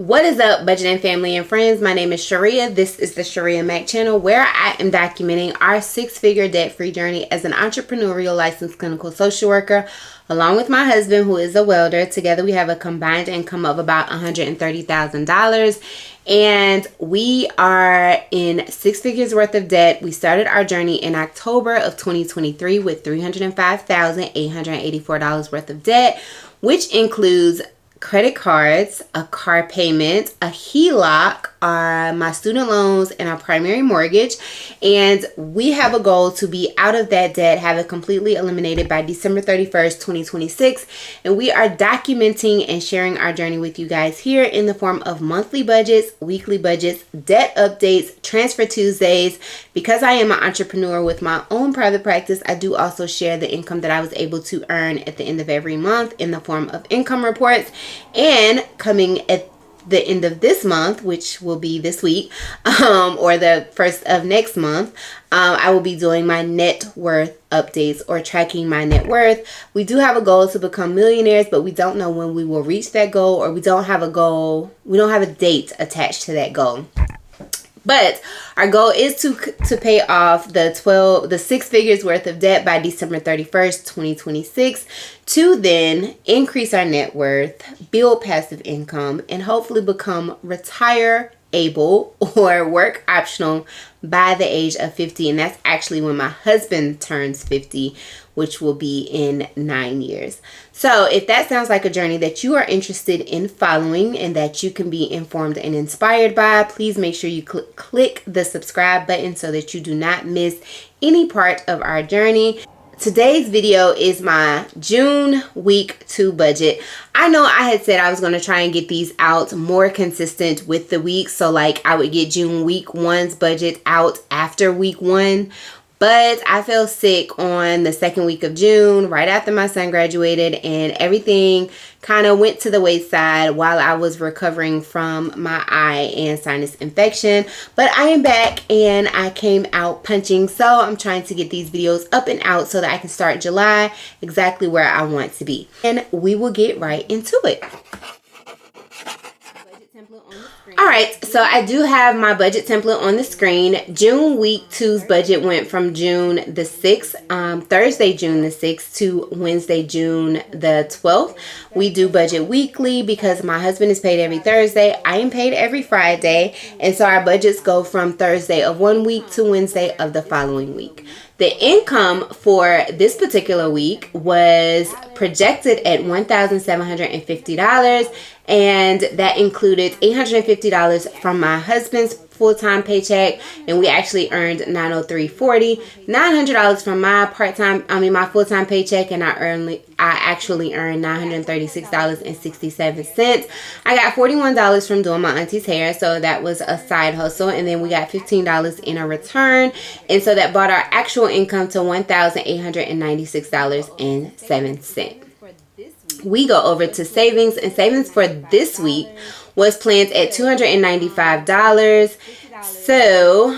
What is up, budgeting family and friends? My name is Shirria. This is the Shirria Mac channel, where I am documenting our six-figure debt-free journey as an entrepreneurial licensed clinical social worker, along with my husband, who is a welder. Together we have a combined income of about $130,000, and we are in six figures worth of debt. We started our journey in October of 2023 with $305,884 worth of debt, which includes credit cards, a car payment, a HELOC, my student loans, and our primary mortgage. And we have a goal to be out of that debt, have it completely eliminated by December 31st, 2026. And we are documenting and sharing our journey with you guys here in the form of monthly budgets, weekly budgets, debt updates, transfer Tuesdays. Because I am an entrepreneur with my own private practice, I do also share the income that I was able to earn at the end of every month in the form of income reports. And coming at the end of this month, which will be this week, or the first of next month, I will be doing my net worth updates, or tracking my net worth. We do have a goal to become millionaires, but we don't know when we will reach that goal, or we don't have a goal. We don't have a date attached to that goal. But our goal is to pay off the six figures worth of debt by December 31st, 2026, to then increase our net worth, build passive income, and hopefully become retire able or work optional by the age of 50. And that's actually when my husband turns 50, which will be in 9 years. So if that sounds like a journey that you are interested in following and that you can be informed and inspired by, please make sure you click the subscribe button so that you do not miss any part of our journey. Today's video is my June week 2 budget. I know I had said I was going to try and get these out more consistent with the weeks. So like I would get June week 1's budget out after week 1. But I fell sick on the second week of June, right after my son graduated, and everything kind of went to the wayside while I was recovering from my eye and sinus infection. But I am back and I came out punching. So I'm trying to get these videos up and out so that I can start July exactly where I want to be. And we will get right into it. Alright, so I do have my budget template on the screen. June week 2's budget went from June the 6th, Thursday, June the 6th to Wednesday, June the 12th. We do budget weekly because my husband is paid every Thursday. I am paid every Friday. And so our budgets go from Thursday of one week to Wednesday of the following week. The income for this particular week was projected at $1,750, and that included $850 from my husband's full-time paycheck, and we actually earned $903.40, $900 from my my full-time paycheck, and I actually earned $936.67. I got $41 from doing my auntie's hair, so that was a side hustle, and then we got $15 in a return, and so that brought our actual income to $1,896.07. We go over to savings, and savings for this week was planned at $295. So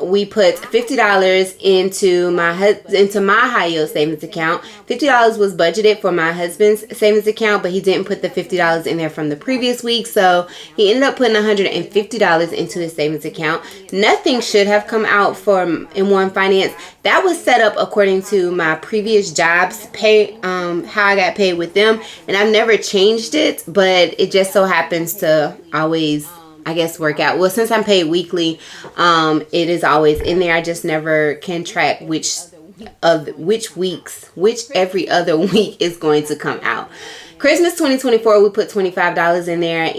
we put $50 into my high yield savings account. $50 was budgeted for my husband's savings account, but he didn't put the $50 in there from the previous week, so he ended up putting $150 into his savings account. Nothing should have come out from M1 Finance. That was set up according to my previous jobs pay, how I got paid with them, and I've never changed it, but it just so happens to always, I guess, work out. Well, since I'm paid weekly, it is always in there. I just never can track which every other week is going to come out. Christmas 2024, we put $25 in there,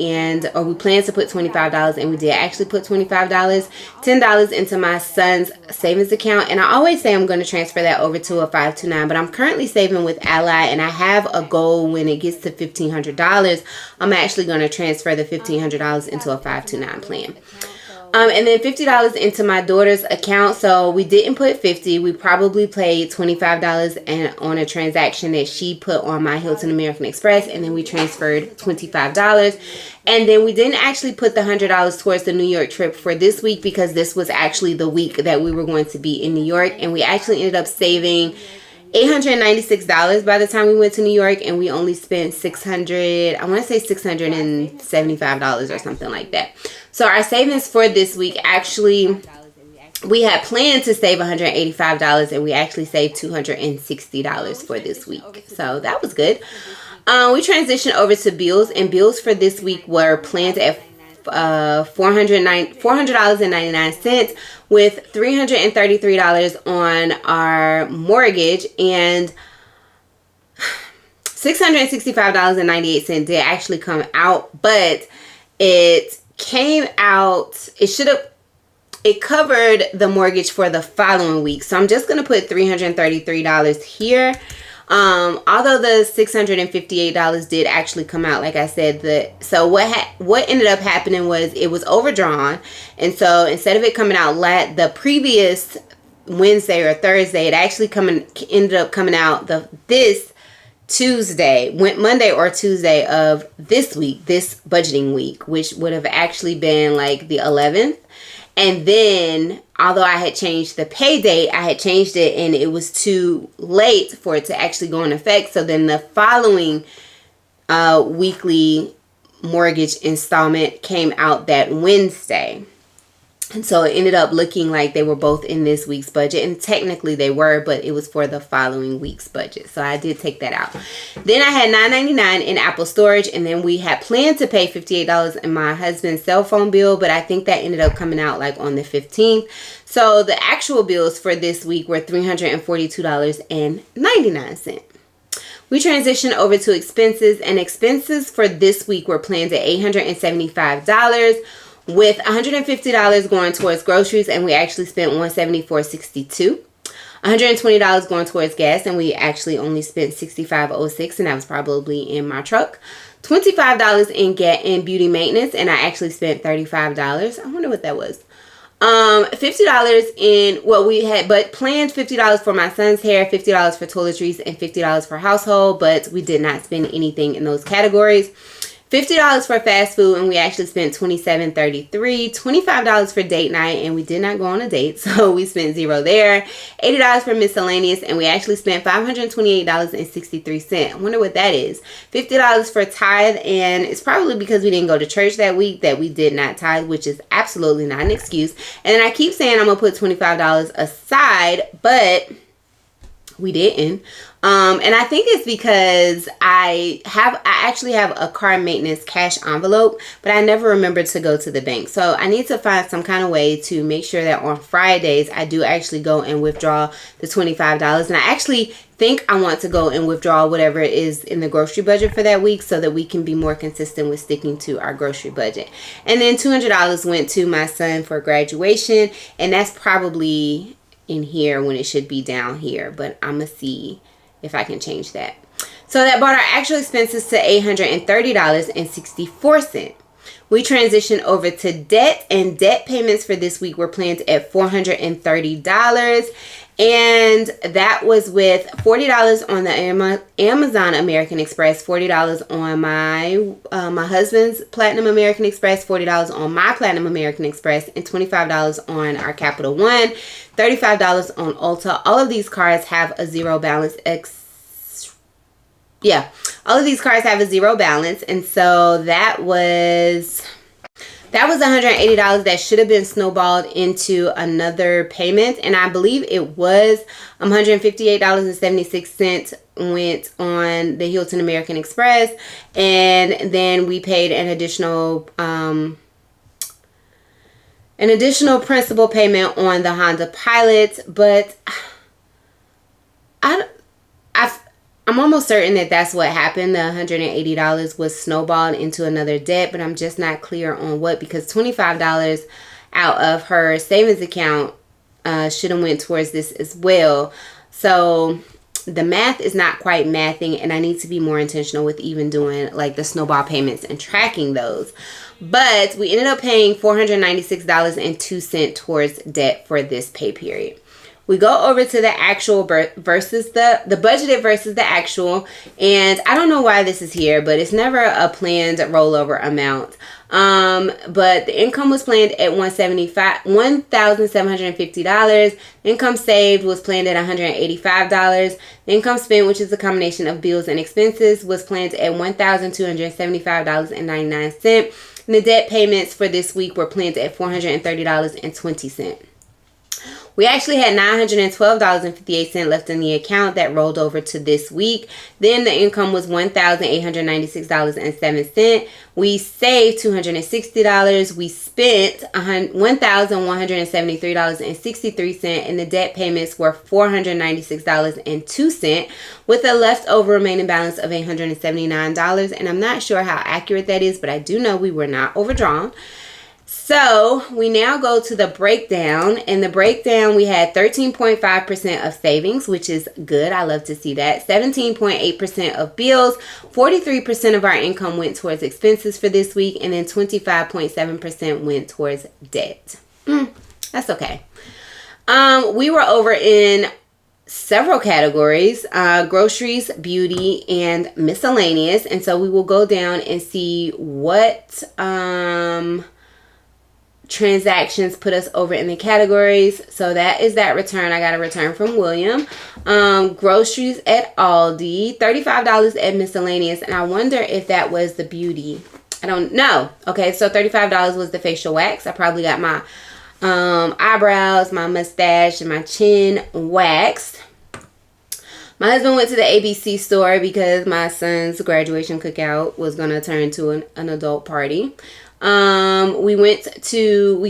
or we planned to put $25, and we did actually put $25, $10 into my son's savings account. And I always say I'm going to transfer that over to a 529, but I'm currently saving with Ally, and I have a goal when it gets to $1,500. I'm actually going to transfer the $1,500 into a 529 plan. And then $50 into my daughter's account. So we didn't put $50. We probably paid $25 on a transaction that she put on my Hilton American Express, and then we transferred $25. And then we didn't actually put the $100 towards the New York trip for this week because this was actually the week that we were going to be in New York, and we actually ended up saving $896 by the time we went to New York, and we only spent $675 or something like that. So our savings for this week, actually, we had planned to save $185, and we actually saved $260 for this week. So that was good. We transitioned over to bills, and bills for this week were planned at $400.99, with $333 on our mortgage, and $665.98 did actually come out, but it came out, it covered the mortgage for the following week. So I'm just going to put $333 here. Although the $658 did actually come out, like I said, so what ended up happening was it was overdrawn, and so instead of it coming out the previous Wednesday or Thursday, it actually ended up coming out this Tuesday, Monday or Tuesday of this week, this budgeting week, which would have actually been like the 11th. And then, although I had changed the pay date, I had changed it and it was too late for it to actually go into effect. So then the following weekly mortgage installment came out that Wednesday. And so it ended up looking like they were both in this week's budget. And technically they were, but it was for the following week's budget. So I did take that out. Then I had $9.99 in Apple storage. And then we had planned to pay $58 in my husband's cell phone bill. But I think that ended up coming out like on the 15th. So the actual bills for this week were $342.99. We transitioned over to expenses. And expenses for this week were planned at $875. with $150 going towards groceries, and we actually spent $174.62. $120 going towards gas, and we actually only spent $65.06, and that was probably in my truck. $25 in beauty maintenance, and I actually spent $35. I wonder what that was. $50 in what we had, but planned $50 for my son's hair, $50 for toiletries, and $50 for household, but we did not spend anything in those categories. $50 for fast food, and we actually spent $27.33. $25 for date night, and we did not go on a date, so we spent $0 there. $80 for miscellaneous, and we actually spent $528.63. I wonder what that is. $50 for tithe, and it's probably because we didn't go to church that week that we did not tithe, which is absolutely not an excuse. And then I keep saying I'm going to put $25 aside, but we didn't. And I think it's because I actually have a car maintenance cash envelope, but I never remembered to go to the bank. So I need to find some kind of way to make sure that on Fridays I do actually go and withdraw the $25. And I actually think I want to go and withdraw whatever it is in the grocery budget for that week so that we can be more consistent with sticking to our grocery budget. And then $200 went to my son for graduation, and that's probably in here when it should be down here, but I'm gonna see if I can change that. So that brought our actual expenses to $830.64. We transitioned over to debt, and debt payments for this week were planned at $430, and that was with $40 on the Amazon American Express, $40 on my husband's Platinum American Express, $40 on my Platinum American Express, and $25 on our Capital One, $35 on Ulta. All of these cards have a zero balance. All of these cards have a zero balance, and so that was $180 that should have been snowballed into another payment, and I believe it was $158.76 went on the Hilton American Express, and then we paid an additional principal payment on the Honda Pilot, but I'm almost certain that that's what happened. The $180 was snowballed into another debt, but I'm just not clear on what, because $25 out of her savings account should have went towards this as well. So the math is not quite mathing, and I need to be more intentional with even doing like the snowball payments and tracking those. But we ended up paying $496.02 towards debt for this pay period. we go over to the actual versus the budgeted versus the actual. And I don't know why this is here, but it's never a planned rollover amount. But the income was planned at $1,750. Income saved was planned at $185. The income spent, which is a combination of bills and expenses, was planned at $1,275.99. And the debt payments for this week were planned at $430.20. We actually had $912.58 left in the account that rolled over to this week. Then the income was $1,896.07. We saved $260. We spent $1,173.63, and the debt payments were $496.02, with a leftover remaining balance of $879. And I'm not sure how accurate that is, but I do know we were not overdrawn. So we now go to the breakdown. In the breakdown, we had 13.5% of savings, which is good. I love to see that. 17.8% of bills. 43% of our income went towards expenses for this week. And then 25.7% went towards debt. That's okay. We were over in several categories: groceries, beauty, and miscellaneous. And so we will go down and see what transactions put us over in the categories. So that is that return. I got a return from William. Groceries at Aldi, $35 at miscellaneous, and I wonder if that was the beauty. I don't know. Okay, so $35 was the facial wax. I probably got my eyebrows, my mustache, and my chin waxed. My husband went to the ABC store because my son's graduation cookout was going to turn to an adult party. We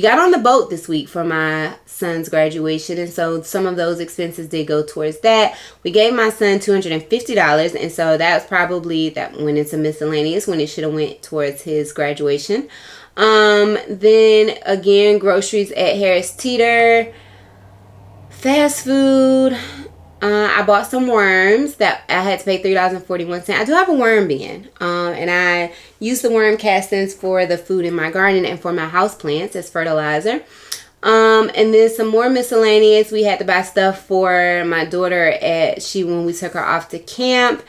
got on the boat this week for my son's graduation, and so some of those expenses did go towards that. We gave my son $250, and so that was probably, that went into miscellaneous when it should have went towards his graduation. Then again, groceries at Harris Teeter, fast food. I bought some worms that I had to pay $3.41. I do have a worm bin, and I use the worm castings for the food in my garden and for my house plants as fertilizer. And then some more miscellaneous. We had to buy stuff for my daughter when we took her off to camp.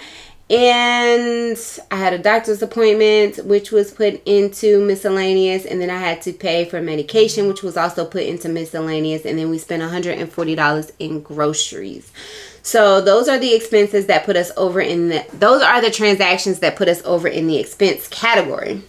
And I had a doctor's appointment, which was put into miscellaneous. And then I had to pay for medication, which was also put into miscellaneous. And then we spent $140 in groceries. So those are the expenses that put us over those are the transactions that put us over in the expense category.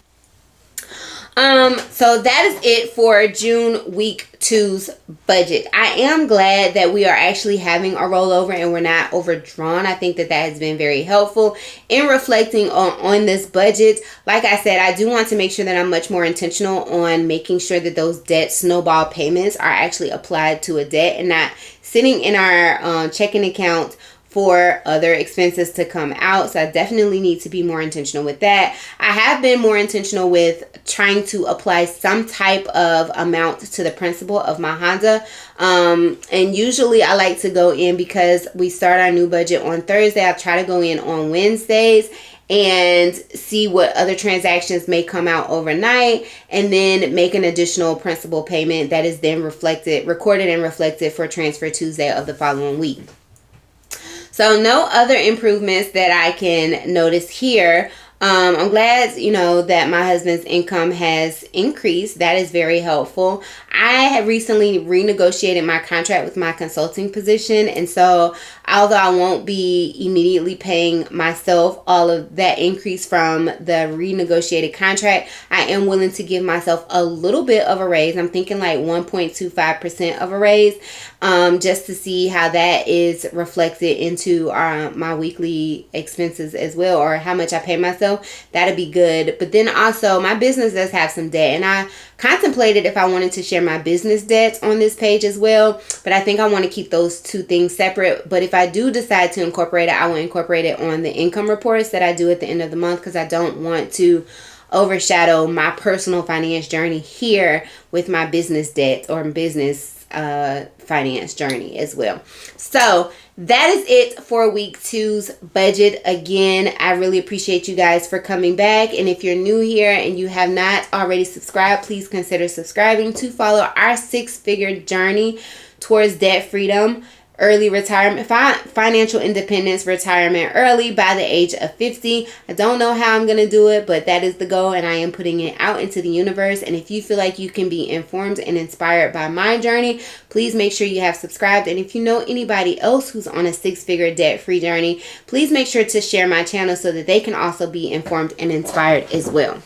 So that is it for June week 2's budget. I am glad that we are actually having a rollover and we're not overdrawn. I think that has been very helpful in reflecting on this budget. Like I said, I do want to make sure that I'm much more intentional on making sure that those debt snowball payments are actually applied to a debt and not sitting in our checking account for other expenses to come out. So I definitely need to be more intentional with that. I have been more intentional with trying to apply some type of amount to the principal of my Honda. And usually I like to go in, because we start our new budget on Thursday. I try to go in on Wednesdays and see what other transactions may come out overnight, and then make an additional principal payment that is then recorded and reflected for Transfer Tuesday of the following week. So no other improvements that I can notice here. I'm glad, that my husband's income has increased. That is very helpful. I have recently renegotiated my contract with my consulting position. And so although I won't be immediately paying myself all of that increase from the renegotiated contract, I am willing to give myself a little bit of a raise. I'm thinking like 1.25% of a raise, just to see how that is reflected into my weekly expenses as well, or how much I pay myself. That'd be good. But then also, my business does have some debt, and I contemplated if I wanted to share my business debts on this page as well, but I think I want to keep those two things separate. But if I do decide to incorporate it, I will incorporate it on the income reports that I do at the end of the month, because I don't want to overshadow my personal finance journey here with my business debt or business finance journey as well. So that is it for week 2's budget. Again, I really appreciate you guys for coming back. And if you're new here and you have not already subscribed, please consider subscribing to follow our 6-figure journey towards debt freedom, early retirement, financial independence, retirement early by the age of 50. I don't know how I'm going to do it, but that is the goal, and I am putting it out into the universe. And if you feel like you can be informed and inspired by my journey, please make sure you have subscribed. And if you know anybody else who's on a 6-figure debt-free journey, please make sure to share my channel so that they can also be informed and inspired as well.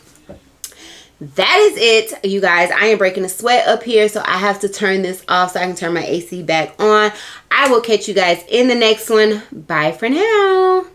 That is it, you guys. I am breaking a sweat up here, so I have to turn this off so I can turn my AC back on. I will catch you guys in the next one. Bye for now.